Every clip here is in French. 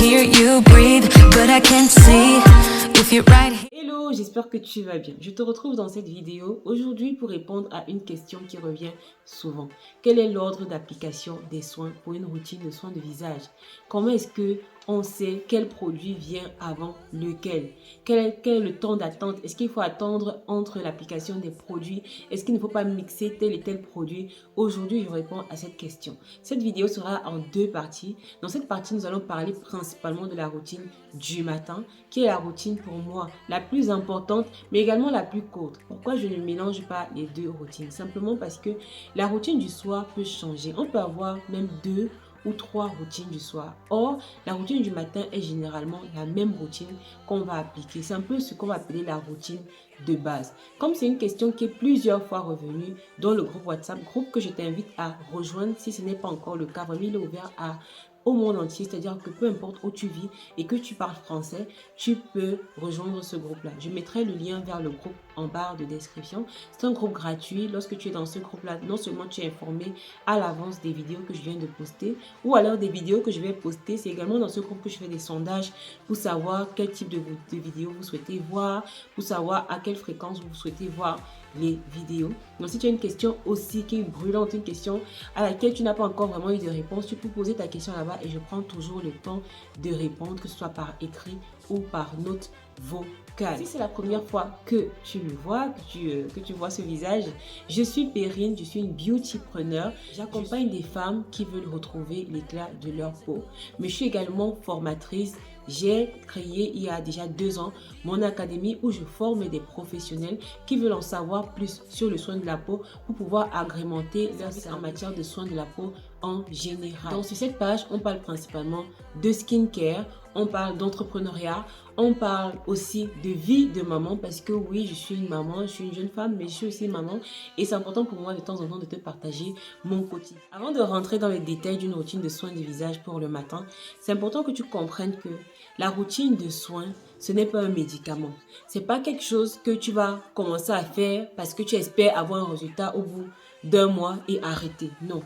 hear you breathe, but I can't see if you're right here. Hello, j'espère que tu vas bien. Je te retrouve dans cette vidéo aujourd'hui pour répondre à une question qui revient souvent. Quel est l'ordre d'application des soins pour une routine de soins de visage? Comment est-ce que on sait quel produit vient avant lequel? Quel est le temps d'attente? Est-ce qu'il faut attendre entre l'application des produits? Est-ce qu'il ne faut pas mixer tel et tel produit? Aujourd'hui, je réponds à cette question. Cette vidéo sera en deux parties. Dans cette partie, nous allons parler principalement de la routine du matin, qui est la routine pour moi la plus importante, mais également la plus courte. Pourquoi je ne mélange pas les deux routines? Simplement parce que la routine du soir peut changer. On peut avoir même deux ou trois routines du soir. Or, la routine du matin est généralement la même routine qu'on va appliquer. C'est un peu ce qu'on va appeler la routine de base. Comme c'est une question qui est plusieurs fois revenue dans le groupe WhatsApp, groupe que je t'invite à rejoindre si ce n'est pas encore le cas. Vraiment, il est ouvert au monde entier, c'est-à-dire que peu importe où tu vis et que tu parles français, tu peux rejoindre ce groupe-là. Je mettrai le lien vers le groupe en barre de description. C'est un groupe gratuit. Lorsque tu es dans ce groupe-là, non seulement tu es informé à l'avance des vidéos que je viens de poster ou alors des vidéos que je vais poster, c'est également dans ce groupe que je fais des sondages pour savoir quel type de vidéos vous souhaitez voir, pour savoir à quelle fréquence vous souhaitez voir les vidéos. Donc si tu as une question aussi qui est brûlante, une question à laquelle tu n'as pas encore vraiment eu de réponse, tu peux poser ta question là-bas et je prends toujours le temps de répondre, que ce soit par écrit ou par note vocale. Si c'est la première fois que tu me vois, que tu vois ce visage, je suis Perrine, je suis une beautypreneur. J'accompagne des femmes qui veulent retrouver l'éclat de leur peau. Mais je suis également formatrice. J'ai créé il y a déjà 2 ans mon académie où je forme des professionnels qui veulent en savoir plus sur le soin de la peau pour pouvoir agrémenter leur service en matière de soins de la peau en général. Donc sur cette page, on parle principalement de skincare, on parle d'entrepreneuriat, on parle aussi de vie de maman parce que oui, je suis une maman, je suis une jeune femme, mais je suis aussi maman et c'est important pour moi de temps en temps de te partager mon quotidien. Avant de rentrer dans les détails d'une routine de soins du visage pour le matin, c'est important que tu comprennes que la routine de soins, ce n'est pas un médicament. C'est pas quelque chose que tu vas commencer à faire parce que tu espères avoir un résultat au bout d'1 mois et arrêter. Non.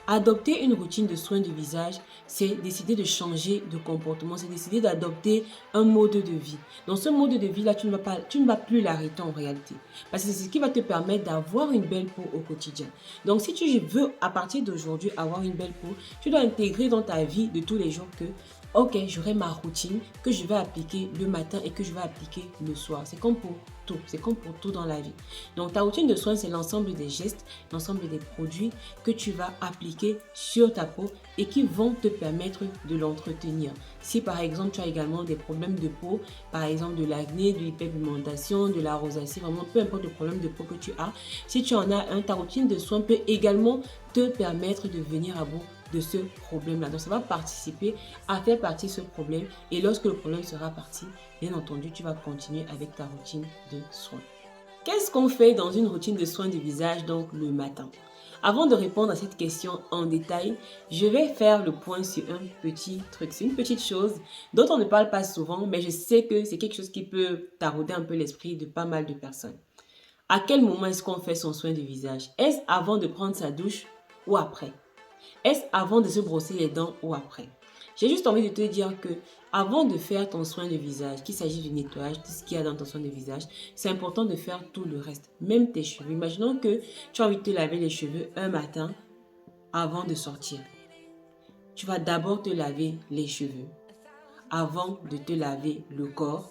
Adopter une routine de soins du visage, c'est décider de changer de comportement, c'est décider d'adopter un mode de vie. Dans ce mode de vie-là, tu ne vas plus l'arrêter en réalité. Parce que c'est ce qui va te permettre d'avoir une belle peau au quotidien. Donc si tu veux à partir d'aujourd'hui avoir une belle peau, tu dois intégrer dans ta vie de tous les jours que ok, j'aurai ma routine que je vais appliquer le matin et que je vais appliquer le soir. C'est comme pour tout. C'est comme pour tout dans la vie. Donc, ta routine de soins, c'est l'ensemble des gestes, l'ensemble des produits que tu vas appliquer sur ta peau et qui vont te permettre de l'entretenir. Si, par exemple, tu as également des problèmes de peau, par exemple de l'acné, de l'hyperpigmentation, de la rosacée, vraiment peu importe le problème de peau que tu as, si tu en as un, ta routine de soins peut également te permettre de venir à bout de ce problème-là. Donc, ça va participer à faire partie de ce problème et lorsque le problème sera parti, bien entendu, tu vas continuer avec ta routine de soins. Qu'est-ce qu'on fait dans une routine de soins du visage, donc le matin? Avant de répondre à cette question en détail, je vais faire le point sur un petit truc. C'est une petite chose dont on ne parle pas souvent, mais je sais que c'est quelque chose qui peut tarauder un peu l'esprit de pas mal de personnes. À quel moment est-ce qu'on fait son soin du visage? Est-ce avant de prendre sa douche ou après? Est-ce avant de se brosser les dents ou après? J'ai juste envie de te dire que avant de faire ton soin de visage, qu'il s'agit du nettoyage, tout ce qu'il y a dans ton soin de visage, c'est important de faire tout le reste, même tes cheveux. Imaginons que tu as envie de te laver les cheveux un matin avant de sortir. Tu vas d'abord te laver les cheveux avant de te laver le corps.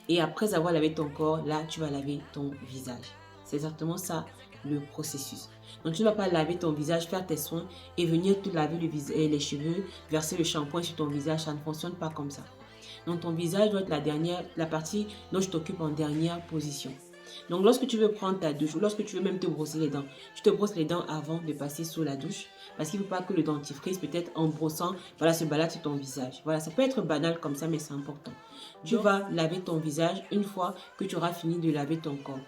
Et après avoir lavé ton corps, là, tu vas laver ton visage. C'est exactement ça le processus. Donc, tu ne vas pas laver ton visage, faire tes soins et venir te laver les cheveux, verser le shampoing sur ton visage. Ça ne fonctionne pas comme ça. Donc, ton visage doit être la partie dont je t'occupe en dernière position. Donc, lorsque tu veux prendre ta douche ou lorsque tu veux même te brosser les dents, tu te brosses les dents avant de passer sous la douche parce qu'il ne faut pas que le dentifrice, peut-être en brossant, voilà, se balade sur ton visage. Voilà, ça peut être banal comme ça, mais c'est important. Tu vas laver ton visage une fois que tu auras fini de laver ton corps.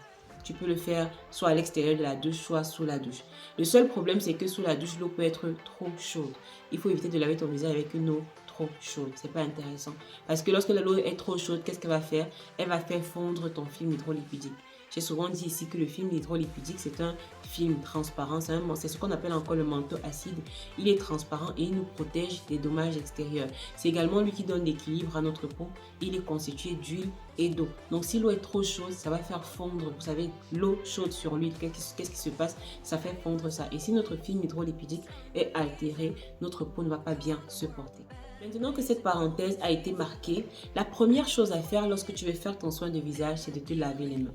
Tu peux le faire soit à l'extérieur de la douche, soit sous la douche. Le seul problème, c'est que sous la douche, l'eau peut être trop chaude. Il faut éviter de laver ton visage avec une eau trop chaude. C'est pas intéressant. Parce que lorsque l'eau est trop chaude, qu'est-ce qu'elle va faire? Elle va faire fondre ton film hydrolipidique. J'ai souvent dit ici que le film hydrolipidique, c'est un film transparent, c'est ce qu'on appelle encore le manteau acide. Il est transparent et il nous protège des dommages extérieurs. C'est également lui qui donne l'équilibre à notre peau. Il est constitué d'huile et d'eau. Donc si l'eau est trop chaude, ça va faire fondre, vous savez, l'eau chaude sur l'huile. Qu'est-ce qui se passe? Ça fait fondre ça. Et si notre film hydrolipidique est altéré, notre peau ne va pas bien se porter. Maintenant que cette parenthèse a été marquée, la première chose à faire lorsque tu veux faire ton soin de visage, c'est de te laver les mains.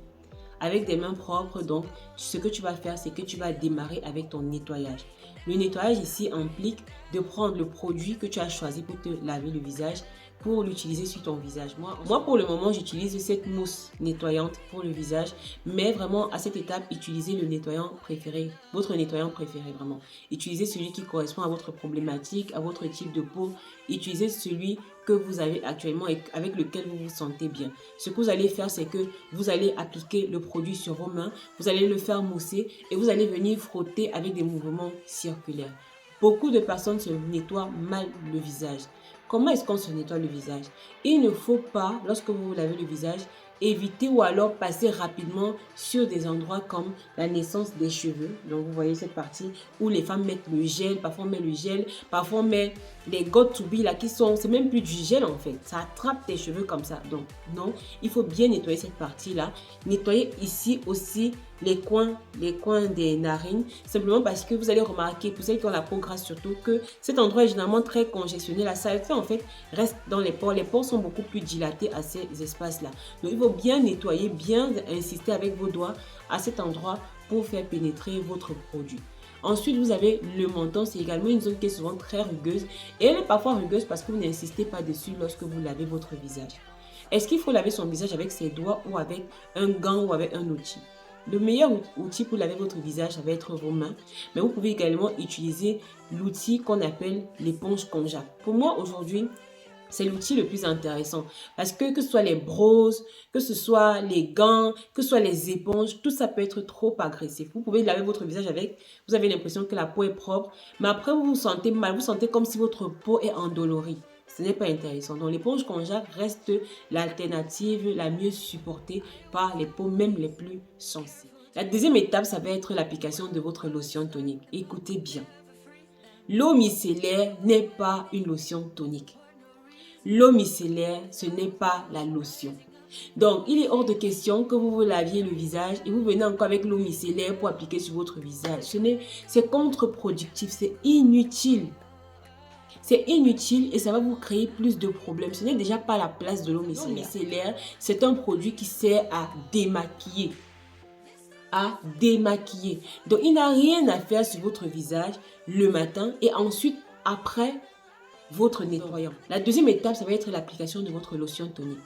Avec des mains propres, donc, ce que tu vas faire, c'est que tu vas démarrer avec ton nettoyage. Le nettoyage ici implique de prendre le produit que tu as choisi pour te laver le visage, pour l'utiliser sur ton visage. Moi, pour le moment, j'utilise cette mousse nettoyante pour le visage, mais vraiment, à cette étape, utilisez le nettoyant préféré, votre nettoyant préféré, vraiment. Utilisez celui qui correspond à votre problématique, à votre type de peau. Utilisez celui que vous avez actuellement et avec lequel vous vous sentez bien. Ce que vous allez faire, c'est que vous allez appliquer le produit sur vos mains, vous allez le faire mousser et vous allez venir frotter avec des mouvements circulaires. Beaucoup de personnes se nettoient mal le visage. Comment est-ce qu'on se nettoie le visage? Il ne faut pas, lorsque vous vous lavez le visage, éviter ou alors passer rapidement sur des endroits comme la naissance des cheveux. Donc vous voyez cette partie où les femmes mettent le gel, parfois on met le gel, parfois on met les got to be là qui sont, c'est même plus du gel en fait, ça attrape tes cheveux comme ça. Donc non, il faut bien nettoyer cette partie là. Nettoyer ici aussi les coins des narines, simplement parce que vous allez remarquer, pour celles qui ont la peau grasse surtout, que cet endroit est généralement très congestionné. La saleté en fait reste dans les pores. Les pores sont beaucoup plus dilatés à ces espaces là. Donc il faut bien nettoyer, bien insister avec vos doigts à cet endroit pour faire pénétrer votre produit. Ensuite, vous avez le menton, c'est également une zone qui est souvent très rugueuse et elle est parfois rugueuse parce que vous n'insistez pas dessus lorsque vous lavez votre visage. Est-ce qu'il faut laver son visage avec ses doigts ou avec un gant ou avec un outil? Le meilleur outil pour laver votre visage, ça va être vos mains, mais vous pouvez également utiliser l'outil qu'on appelle l'éponge Konjac. Pour moi, aujourd'hui, c'est l'outil le plus intéressant parce que ce soit les brosses, que ce soit les gants, que ce soit les éponges, tout ça peut être trop agressif. Vous pouvez laver votre visage avec, vous avez l'impression que la peau est propre, mais après vous vous sentez mal, vous sentez comme si votre peau est endolorie. Ce n'est pas intéressant. Donc l'éponge Konjac reste l'alternative la mieux supportée par les peaux même les plus sensibles. La deuxième étape, ça va être l'application de votre lotion tonique. Écoutez bien. L'eau micellaire n'est pas une lotion tonique. L'eau micellaire, ce n'est pas la lotion. Donc, il est hors de question que vous vous laviez le visage et vous venez encore avec l'eau micellaire pour appliquer sur votre visage. C'est contre-productif, c'est inutile. C'est inutile et ça va vous créer plus de problèmes. Ce n'est déjà pas la place de l'eau micellaire. L'eau micellaire, c'est un produit qui sert à démaquiller. Donc, il n'a rien à faire sur votre visage le matin et ensuite, après, votre nettoyant. La deuxième étape, ça va être l'application de votre lotion tonique.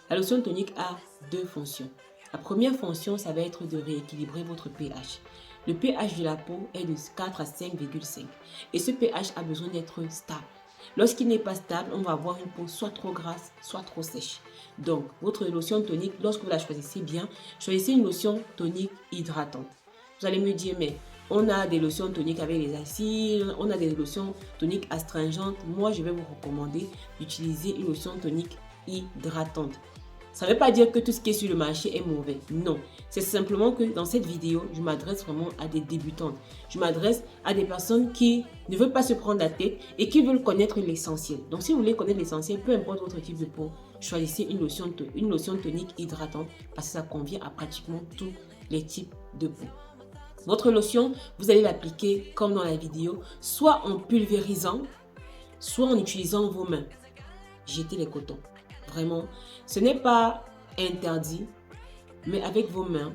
La lotion tonique a deux fonctions. La première fonction, ça va être de rééquilibrer votre pH. Le pH de la peau est de 4 à 5,5 et ce pH a besoin d'être stable. Lorsqu'il n'est pas stable, on va avoir une peau soit trop grasse, soit trop sèche. Donc, votre lotion tonique, lorsque vous la choisissez bien, choisissez une lotion tonique hydratante. Vous allez me dire, mais on a des lotions toniques avec les acides, on a des lotions toniques astringentes. Moi, je vais vous recommander d'utiliser une lotion tonique hydratante. Ça ne veut pas dire que tout ce qui est sur le marché est mauvais. Non, c'est simplement que dans cette vidéo, je m'adresse vraiment à des débutantes. Je m'adresse à des personnes qui ne veulent pas se prendre la tête et qui veulent connaître l'essentiel. Donc, si vous voulez connaître l'essentiel, peu importe votre type de peau, choisissez une lotion tonique hydratante parce que ça convient à pratiquement tous les types de peau. Votre lotion, vous allez l'appliquer comme dans la vidéo, soit en pulvérisant, soit en utilisant vos mains. Jetez les cotons. Vraiment, ce n'est pas interdit, mais avec vos mains,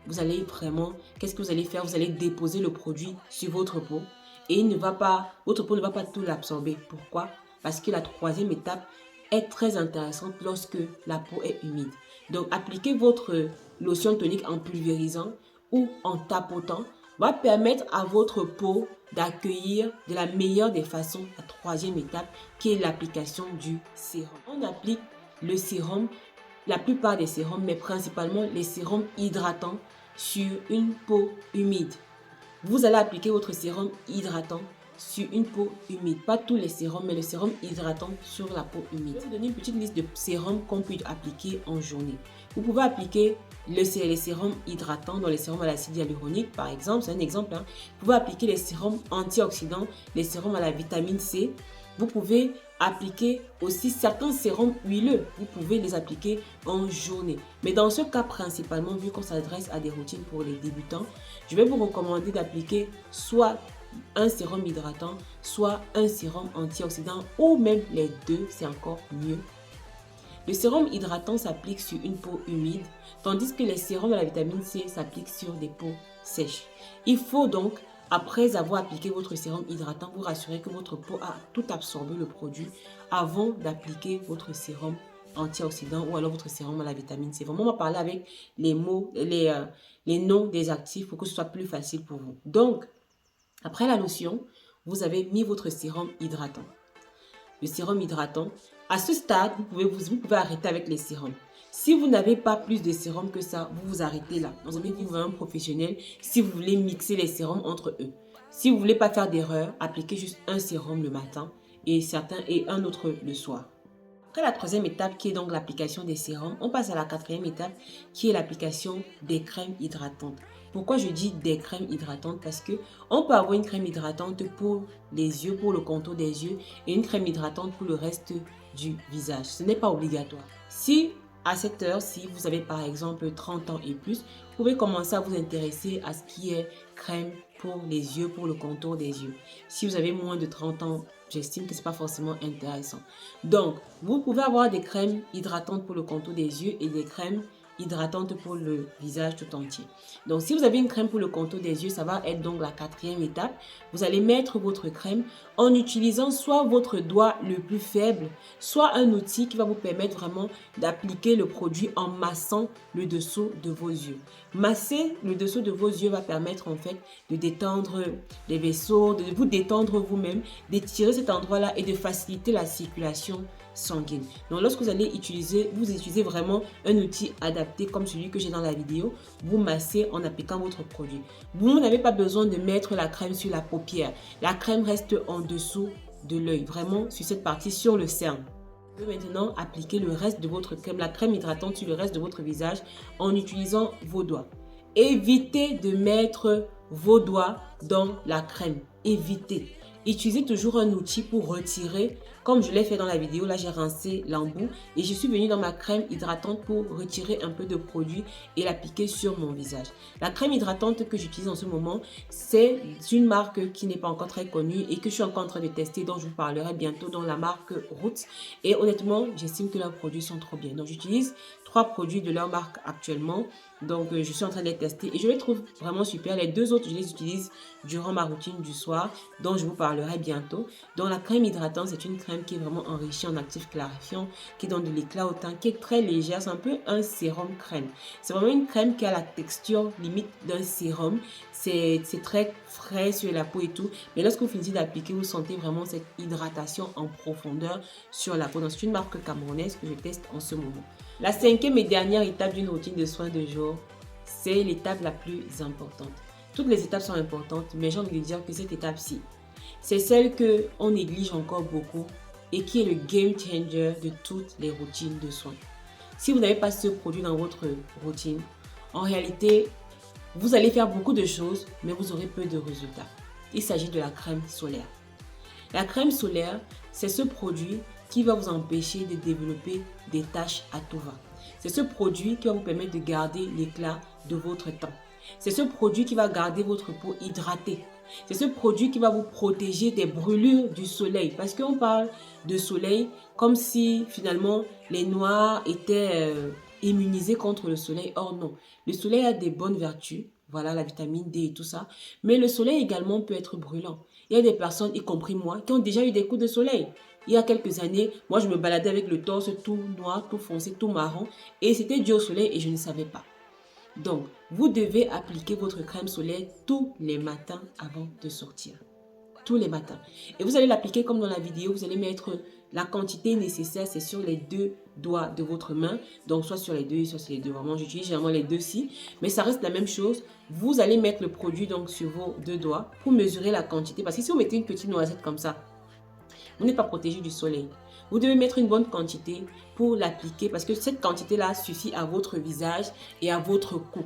vous allez vraiment, qu'est-ce que vous allez faire? Vous allez déposer le produit sur votre peau et votre peau ne va pas tout l'absorber. Pourquoi? Parce que la troisième étape est très intéressante lorsque la peau est humide. Donc, appliquez votre lotion tonique en pulvérisant ou en tapotant va permettre à votre peau d'accueillir de la meilleure des façons la troisième étape qui est l'application du sérum. On applique le sérum, la plupart des sérums, mais principalement les sérums hydratants sur une peau humide. Vous allez appliquer votre sérum hydratant sur une peau humide. Pas tous les sérums, mais le sérum hydratant sur la peau humide. Je vais vous donner une petite liste de sérums qu'on peut appliquer en journée. Vous pouvez appliquer les sérums hydratants, dans les sérums à l'acide hyaluronique par exemple, c'est un exemple. Vous pouvez appliquer les sérums antioxydants, les sérums à la vitamine C. Vous pouvez appliquer aussi certains sérums huileux. Vous pouvez les appliquer en journée. Mais dans ce cas principalement, vu qu'on s'adresse à des routines pour les débutants, je vais vous recommander d'appliquer soit un sérum hydratant, soit un sérum antioxydant ou même les deux, c'est encore mieux. Le sérum hydratant s'applique sur une peau humide, tandis que les sérums à la vitamine C s'appliquent sur des peaux sèches. Il faut donc, après avoir appliqué votre sérum hydratant, vous rassurer que votre peau a tout absorbé le produit avant d'appliquer votre sérum antioxydant ou alors votre sérum à la vitamine C. Vraiment, on va parler avec les mots, les noms des actifs pour que ce soit plus facile pour vous. Donc, après la lotion, vous avez mis votre sérum hydratant. Le sérum hydratant, à ce stade, vous pouvez arrêter avec les sérums. Si vous n'avez pas plus de sérum que ça, vous vous arrêtez là. Dans un vous un professionnel si vous voulez mixer les sérums entre eux. Si vous ne voulez pas faire d'erreur, appliquez juste un sérum le matin et un autre le soir. Après la troisième étape qui est donc l'application des sérums, on passe à la quatrième étape qui est l'application des crèmes hydratantes. Pourquoi je dis des crèmes hydratantes? Parce que on peut avoir une crème hydratante pour les yeux, pour le contour des yeux et une crème hydratante pour le reste du visage. Ce n'est pas obligatoire. Si à cette heure, si vous avez par exemple 30 ans et plus, vous pouvez commencer à vous intéresser à ce qui est crème pour les yeux, pour le contour des yeux. Si vous avez moins de 30 ans, j'estime que ce n'est pas forcément intéressant. Donc, vous pouvez avoir des crèmes hydratantes pour le contour des yeux et des crèmes hydratante pour le visage tout entier. Donc, si vous avez une crème pour le contour des yeux, ça va être donc la quatrième étape. Vous allez mettre votre crème en utilisant soit votre doigt le plus faible, soit un outil qui va vous permettre vraiment d'appliquer le produit en massant le dessous de vos yeux. Masser le dessous de vos yeux va permettre en fait de détendre les vaisseaux, de vous détendre vous-même, d'étirer cet endroit-là et de faciliter la circulation sanguine. Donc lorsque vous utilisez vraiment un outil adapté comme celui que j'ai dans la vidéo, vous massez en appliquant votre produit. Vous n'avez pas besoin de mettre la crème sur la paupière. La crème reste en dessous de l'œil, vraiment sur cette partie, sur le cerne. Vous pouvez maintenant appliquer le reste de votre crème, la crème hydratante sur le reste de votre visage en utilisant vos doigts. Évitez de mettre vos doigts dans la crème. Évitez. Utilisez toujours un outil pour retirer, comme je l'ai fait dans la vidéo. Là, j'ai rincé l'embout et je suis venue dans ma crème hydratante pour retirer un peu de produit et l'appliquer sur mon visage. La crème hydratante que j'utilise en ce moment, c'est une marque qui n'est pas encore très connue et que je suis encore en train de tester, dont je vous parlerai bientôt, dans la marque Roots. Et honnêtement, j'estime que leurs produits sont trop bien. Donc, j'utilise 3 produits de leur marque actuellement. Donc, je suis en train de les tester et je les trouve vraiment super. Les 2 autres, je les utilise durant ma routine du soir, dont je vous parlerai bientôt. Donc, la crème hydratante, c'est une crème qui est vraiment enrichie en actifs clarifiants, qui donne de l'éclat au teint, qui est très légère. C'est un peu un sérum crème. C'est vraiment une crème qui a la texture limite d'un sérum. C'est très frais sur la peau et tout. Mais lorsque vous finissez d'appliquer, vous sentez vraiment cette hydratation en profondeur sur la peau. C'est une marque camerounaise que je teste en ce moment. La 5e et dernière étape d'une routine de soins de jour, c'est l'étape la plus importante. Toutes les étapes sont importantes, mais j'ai envie de dire que cette étape-ci, c'est celle qu'on néglige encore beaucoup et qui est le game changer de toutes les routines de soins. Si vous n'avez pas ce produit dans votre routine, en réalité, vous allez faire beaucoup de choses, mais vous aurez peu de résultats. Il s'agit de la crème solaire. La crème solaire, c'est ce produit qui va vous empêcher de développer des taches à tout va. C'est ce produit qui va vous permettre de garder l'éclat de votre teint. C'est ce produit qui va garder votre peau hydratée. C'est ce produit qui va vous protéger des brûlures du soleil. Parce qu'on parle de soleil comme si finalement les noirs étaient immunisés contre le soleil. Or non, le soleil a des bonnes vertus. Voilà, la vitamine D et tout ça. Mais le soleil également peut être brûlant. Il y a des personnes, y compris moi, qui ont déjà eu des coups de soleil. Il y a quelques années, moi je me baladais avec le torse tout noir, tout foncé, tout marron. Et c'était dû au soleil et je ne savais pas. Donc, vous devez appliquer votre crème solaire tous les matins avant de sortir. tous les matins. Et vous allez l'appliquer comme dans la vidéo, vous allez mettre la quantité nécessaire, c'est sur les 2 doigts de votre main. Donc, soit sur les 2, soit sur les 2. Vraiment, j'utilise généralement les 2-ci. Mais ça reste la même chose. Vous allez mettre le produit donc sur vos 2 doigts pour mesurer la quantité. Parce que si vous mettez une petite noisette comme ça, vous n'êtes pas protégé du soleil. Vous devez mettre une bonne quantité pour l'appliquer parce que cette quantité-là suffit à votre visage et à votre cou.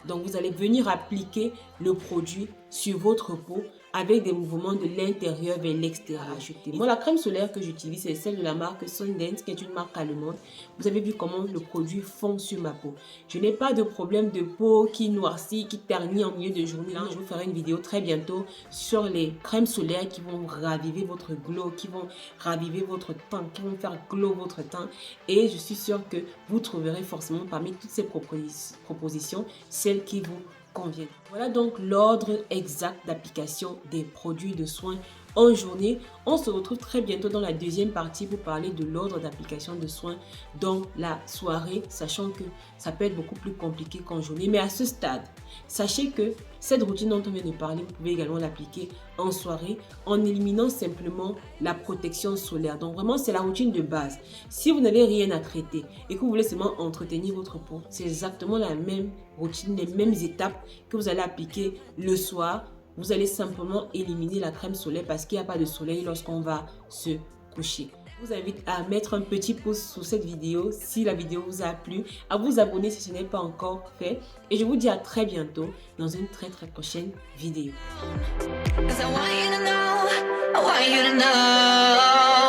Donc, vous allez venir appliquer le produit sur votre peau avec des mouvements de l'intérieur vers l'extérieur. Moi, la crème solaire que j'utilise, c'est celle de la marque Sundance, qui est une marque allemande. Vous avez vu comment le produit fond sur ma peau. Je n'ai pas de problème de peau qui noircit, qui ternit en milieu de journée. Je vous ferai une vidéo très bientôt sur les crèmes solaires qui vont raviver votre glow, qui vont raviver votre teint, qui vont faire glow votre teint. Et je suis sûre que vous trouverez forcément parmi toutes ces propositions, celles qui vous conviennent. Voilà donc l'ordre exact d'application des produits de soins en journée. On se retrouve très bientôt dans la deuxième partie pour parler de l'ordre d'application de soins dans la soirée, sachant que ça peut être beaucoup plus compliqué qu'en journée. Mais à ce stade, sachez que cette routine dont on vient de parler, vous pouvez également l'appliquer en soirée en éliminant simplement la protection solaire. Donc vraiment, c'est la routine de base. Si vous n'avez rien à traiter et que vous voulez seulement entretenir votre peau, c'est exactement la même routine, les mêmes étapes que vous allez appliquer le soir. Vous allez simplement éliminer la crème solaire parce qu'il n'y a pas de soleil lorsqu'on va se coucher. Je vous invite à mettre un petit pouce sous cette vidéo si la vidéo vous a plu, à vous abonner si ce n'est pas encore fait. Et je vous dis à très bientôt dans une très prochaine vidéo. 'Cause I want you to know, I want you to know.